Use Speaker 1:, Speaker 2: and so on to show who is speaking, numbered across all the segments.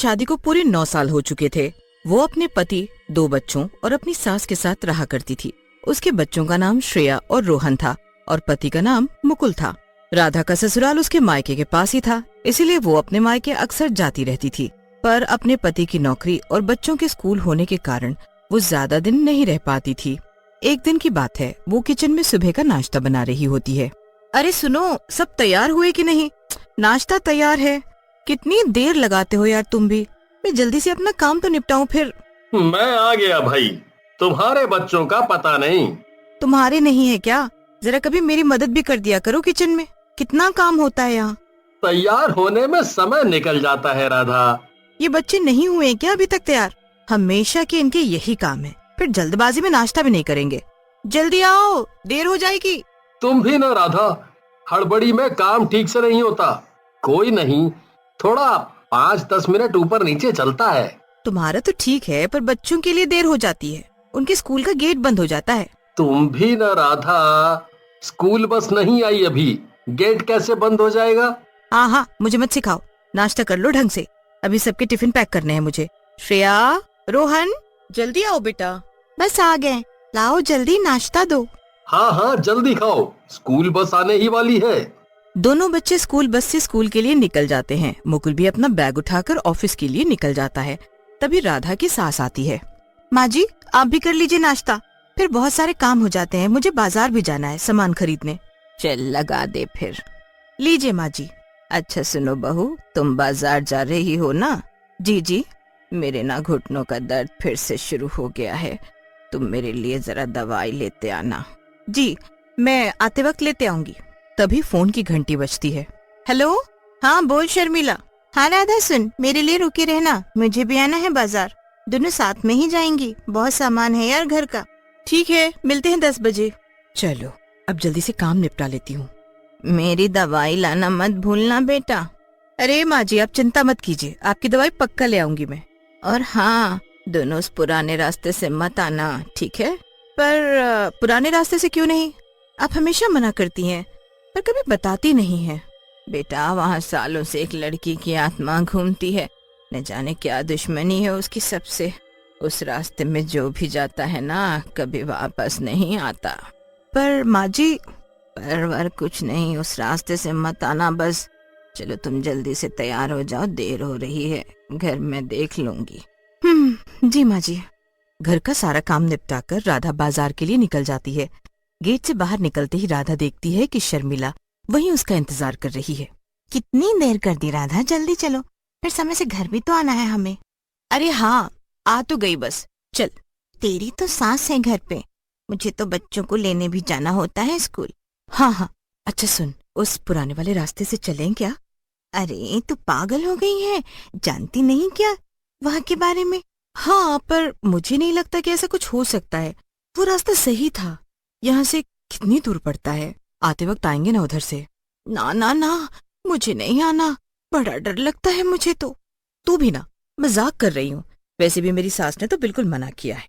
Speaker 1: शादी को पूरे 9 साल हो चुके थे। वो अपने पति, 2 बच्चों और अपनी सास के साथ रहा करती थी। उसके बच्चों का नाम श्रेया और रोहन था और पति का नाम मुकुल था। राधा का ससुराल उसके मायके के पास ही था, इसीलिए वो अपने मायके अक्सर जाती रहती थी। पर अपने पति की नौकरी और बच्चों के स्कूल होने के कारण वो ज्यादा दिन नहीं रह पाती थी। एक दिन की बात है, वो किचन में सुबह का नाश्ता बना रही होती है। अरे सुनो, सब तैयार हुए कि नहीं? नाश्ता तैयार है। कितनी देर लगाते हो यार तुम भी। मैं जल्दी से अपना काम तो निपटाऊं फिर।
Speaker 2: मैं आ गया भाई। तुम्हारे बच्चों का पता नहीं।
Speaker 1: तुम्हारे नहीं है क्या? जरा कभी मेरी मदद भी कर दिया करो किचन में, कितना काम होता है यहाँ।
Speaker 2: तैयार होने में समय निकल जाता है राधा।
Speaker 1: ये बच्चे नहीं हुए क्या अभी तक तैयार? हमेशा के इनके यही काम है, फिर जल्दबाजी में नाश्ता भी नहीं करेंगे। जल्दी आओ, देर हो जाएगी।
Speaker 2: तुम भी ना राधा, हड़बड़ी में काम ठीक से नहीं होता। कोई नहीं, थोड़ा 5-10 मिनट ऊपर नीचे चलता है।
Speaker 1: तुम्हारा तो ठीक है, पर बच्चों के लिए देर हो जाती है। उनके स्कूल का गेट बंद हो जाता है।
Speaker 2: तुम भी ना राधा, स्कूल बस नहीं आई अभी, गेट कैसे बंद हो जाएगा?
Speaker 1: हाँ हाँ, मुझे मत सिखाओ। नाश्ता कर लो ढंग से, अभी सबके टिफिन पैक करने हैं मुझे। श्रेया, रोहन, जल्दी आओ बेटा। बस आ गए, लाओ जल्दी नाश्ता दो।
Speaker 2: हाँ हाँ, जल्दी खाओ, स्कूल बस आने ही वाली है।
Speaker 1: दोनों बच्चे स्कूल बस से स्कूल के लिए निकल जाते हैं। मुकुल भी अपना बैग उठाकर ऑफिस के लिए निकल जाता है। तभी राधा की सास आती है। माँ जी, आप भी कर लीजिए नाश्ता, फिर बहुत सारे काम हो जाते हैं। मुझे बाजार भी जाना है सामान खरीदने। चल लगा दे फिर। लीजिए माँ जी। अच्छा सुनो बहू, तुम बाजार जा रही हो ना? जी जी। मेरे ना घुटनों का दर्द फिर से शुरू हो गया है, तुम मेरे लिए जरा दवाई लेते आना। जी, मैं आते वक्त लेते आऊंगी। तभी फोन की घंटी बजती है। हेलो, हाँ बोल शर्मिला। हाँ राधा सुन, मेरे लिए रुके रहना, मुझे भी आना है बाजार। दोनों साथ में ही जाएंगी, बहुत सामान है यार घर का। ठीक है, मिलते हैं 10 बजे। चलो अब जल्दी से काम निपटा लेती हूँ। मेरी दवाई लाना मत भूलना बेटा। अरे माँ जी, आप चिंता मत कीजिए, आपकी दवाई पक्का ले आऊंगी मैं। और हाँ, दोनों उस पुराने रास्ते से मत आना, ठीक है? पर पुराने रास्ते से क्यों नहीं? आप हमेशा मना करती हैं, पर कभी बताती नहीं है। बेटा, वहाँ सालों से एक लड़की की आत्मा घूमती है, न जाने क्या दुश्मनी है उसकी सबसे। उस रास्ते में जो भी जाता है ना, कभी वापस नहीं आता। पर माँ जी, पर कुछ नहीं, उस रास्ते से मत आना बस। चलो तुम जल्दी से तैयार हो जाओ, देर हो रही है, घर में देख लूंगी। जी माँ जी। घर का सारा काम निपटाकर राधा बाजार के लिए निकल जाती है। गेट से बाहर निकलते ही राधा देखती है कि शर्मिला वहीं उसका इंतजार कर रही है। कितनी देर कर दी राधा, जल्दी चलो, फिर समय से घर भी तो आना है हमें। अरे हाँ, आ तो गई बस, चल। तेरी तो सास है घर पे, मुझे तो बच्चों को लेने भी जाना होता है स्कूल। हाँ हाँ, अच्छा सुन, उस पुराने वाले रास्ते से चलें क्या? अरे तू पागल हो गई है, जानती नहीं क्या वहाँ के बारे में? हाँ, पर मुझे नहीं लगता कि ऐसा कुछ हो सकता है। वो रास्ता सही था, यहाँ से कितनी दूर पड़ता है? आते वक्त आएंगे ना उधर से। ना ना ना, मुझे नहीं आना, बड़ा डर लगता है मुझे तो। तू भी ना, मजाक कर रही हूँ, वैसे भी मेरी सास ने तो बिल्कुल मना किया है।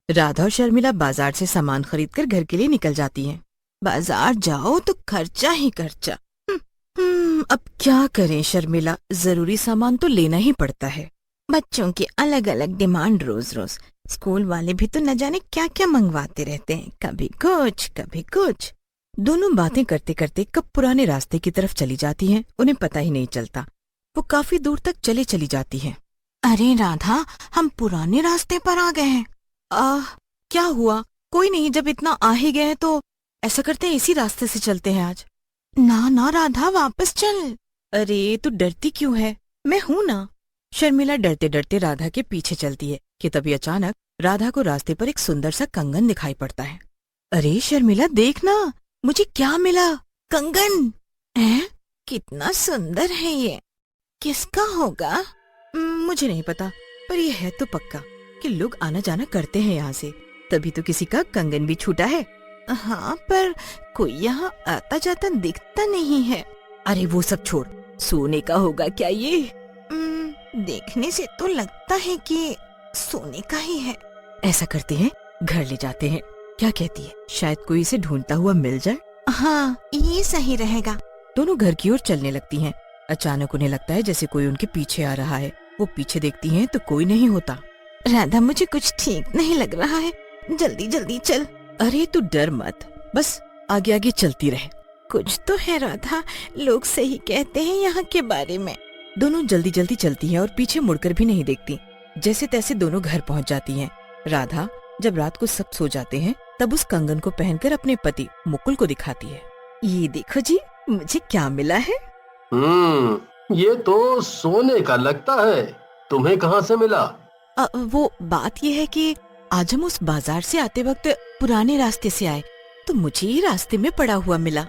Speaker 1: राधा और शर्मिला बाजार से सामान खरीदकर घर के लिए निकल जाती हैं। बाजार जाओ तो खर्चा ही खर्चा। अब क्या करें शर्मिला, जरूरी सामान तो लेना ही पड़ता है। बच्चों की अलग अलग डिमांड रोज रोज, स्कूल वाले भी तो न जाने क्या क्या मंगवाते रहते हैं, कभी कुछ कभी कुछ। दोनों बातें करते करते कब पुराने रास्ते की तरफ चली जाती हैं, उन्हें पता ही नहीं चलता। वो काफी दूर तक चली जाती हैं। अरे राधा, हम पुराने रास्ते पर आ गए हैं। क्या हुआ? कोई नहीं, जब इतना आ ही गए तो ऐसा करते हैं, इसी रास्ते से चलते हैं आज। ना ना राधा, वापस चल। अरे तू डरती क्यों है? मैं हूं ना। शर्मिला डरते डरते राधा के पीछे चलती है कि तभी अचानक राधा को रास्ते पर एक सुंदर सा कंगन दिखाई पड़ता है। अरे शर्मिला देख ना, मुझे क्या मिला? कंगन है, कितना सुंदर है ये, किसका होगा? मुझे नहीं पता, पर ये है तो पक्का कि लोग आना जाना करते हैं यहाँ से, तभी तो किसी का कंगन भी छूटा है। हाँ, पर कोई यहाँ आता जाता दिखता नहीं है। अरे वो सब छोड़, सोने का होगा क्या ये? देखने से तो लगता है कि सोने का ही है। ऐसा करते हैं, घर ले जाते हैं, क्या कहती है? शायद कोई इसे ढूंढता हुआ मिल जाए। हाँ, ये सही रहेगा। दोनों घर की ओर चलने लगती हैं। अचानक उन्हें लगता है जैसे कोई उनके पीछे आ रहा है। वो पीछे देखती हैं तो कोई नहीं होता। राधा, मुझे कुछ ठीक नहीं लग रहा है, जल्दी जल्दी चल। अरे तू डर मत, बस आगे आगे चलती रहे। कुछ तो है राधा, लोग सही कहते हैं यहाँ के बारे में। दोनों जल्दी जल्दी चलती हैं और पीछे मुड़कर भी नहीं देखती। जैसे तैसे दोनों घर पहुँच जाती हैं। राधा जब रात को सब सो जाते हैं तब उस कंगन को पहनकर अपने पति मुकुल को दिखाती है। ये देखो जी, मुझे क्या मिला है।
Speaker 2: ये तो सोने का लगता है। तुम्हें कहाँ से मिला?
Speaker 1: वो बात ये है कि आज हम उस बाजार से आते वक्त पुराने रास्ते से आए तो मुझे ही रास्ते में पड़ा हुआ मिला।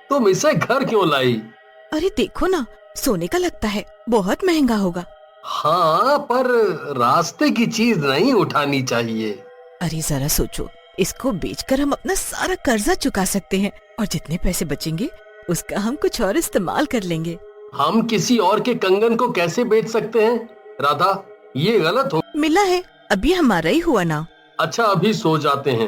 Speaker 2: तुम इसे घर क्यों लाई?
Speaker 1: अरे देखो ना, सोने का लगता है, बहुत महंगा होगा।
Speaker 2: हाँ, पर रास्ते की चीज नहीं उठानी चाहिए।
Speaker 1: अरे जरा सोचो, इसको बेचकर हम अपना सारा कर्जा चुका सकते हैं और जितने पैसे बचेंगे उसका हम कुछ और इस्तेमाल कर लेंगे।
Speaker 2: हम किसी और के कंगन को कैसे बेच सकते हैं? राधा, ये गलत हो।
Speaker 1: मिला है, अभी हमारा ही हुआ ना।
Speaker 2: अच्छा, अभी सो जाते हैं,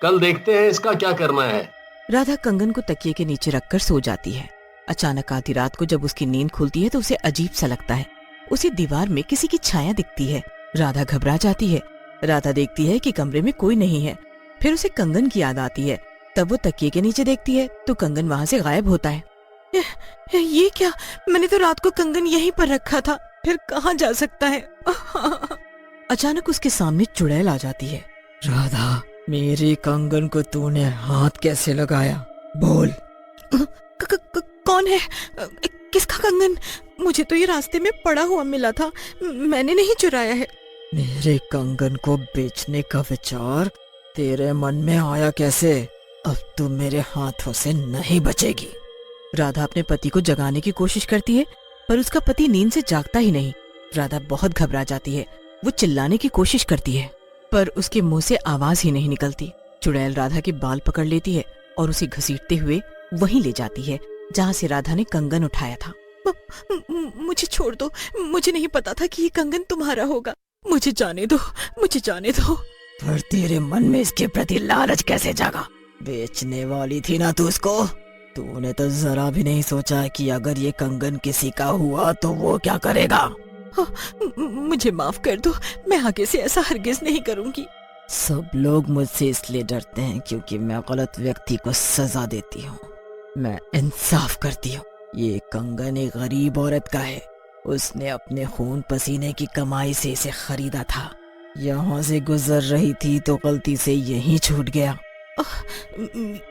Speaker 2: कल देखते हैं इसका क्या करना है।
Speaker 1: राधा कंगन को तकिए के नीचे रखकर सो जाती है। अचानक आधी रात को जब उसकी नींद खुलती है तो उसे अजीब सा लगता है। उसे दीवार में किसी की छाया दिखती है। राधा घबरा जाती है। राधा देखती है कि कमरे में कोई नहीं है। फिर उसे कंगन की याद आती है। तब वो तकिए के नीचे देखती है तो कंगन वहाँ से गायब होता है। ये क्या, मैंने तो रात को कंगन यहीं पर रखा था, फिर कहाँ जा सकता है। अचानक उसके सामने चुड़ैल आ जाती है। राधा, मेरे कंगन को तूने हाथ कैसे लगाया? बोल। कौन है? किसका कंगन? मुझे तो ये रास्ते में पड़ा हुआ मिला था, मैंने नहीं चुराया है। मेरे कंगन को बेचने का विचार तेरे मन में आया कैसे? अब तू मेरे हाथों से नहीं बचेगी। राधा अपने पति को जगाने की कोशिश करती है पर उसका पति नींद से जागता ही नहीं। राधा बहुत घबरा जाती है। वो चिल्लाने की कोशिश करती है पर उसके मुंह से आवाज ही नहीं निकलती। चुड़ैल राधा के बाल पकड़ लेती है और उसे घसीटते हुए वहीं ले जाती है जहाँ से राधा ने कंगन उठाया था। मुझे छोड़ दो, मुझे नहीं पता था कि ये कंगन तुम्हारा होगा। मुझे जाने दो, मुझे जाने दो। पर तेरे मन में इसके प्रति लालच कैसे जागा? बेचने वाली थी ना तू उसको। तूने तो जरा भी नहीं सोचा कि अगर ये कंगन किसी का हुआ तो वो क्या करेगा। मुझे माफ कर दो, मैं आगे से ऐसा हरगिज नहीं करूंगी। सब लोग मुझसे इसलिए डरते हैं क्योंकि मैं गलत व्यक्ति को सजा देती हूँ। मैं इंसाफ करती हूँ। ये कंगन एक गरीब औरत का है। उसने अपने खून पसीने की कमाई से इसे खरीदा था। यहाँ से गुजर रही थी तो गलती से यहीं छूट गया।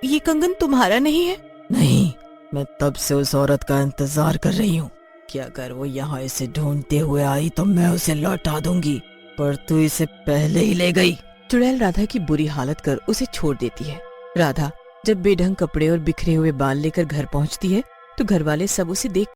Speaker 1: ये कंगन तुम्हारा नहीं है? नहीं, मैं तब से उस औरत का इंतजार कर रही हूँ कि अगर वो यहाँ इसे ढूंढते हुए आई तो मैं उसे लौटा दूंगी, पर तू इसे पहले ही ले गई। चुड़ैल राधा की बुरी हालत कर उसे छोड़ देती है। राधा जब बेढंग कपड़े और बिखरे हुए बाल लेकर घर पहुँचती है तो घर वाले सब उसे देख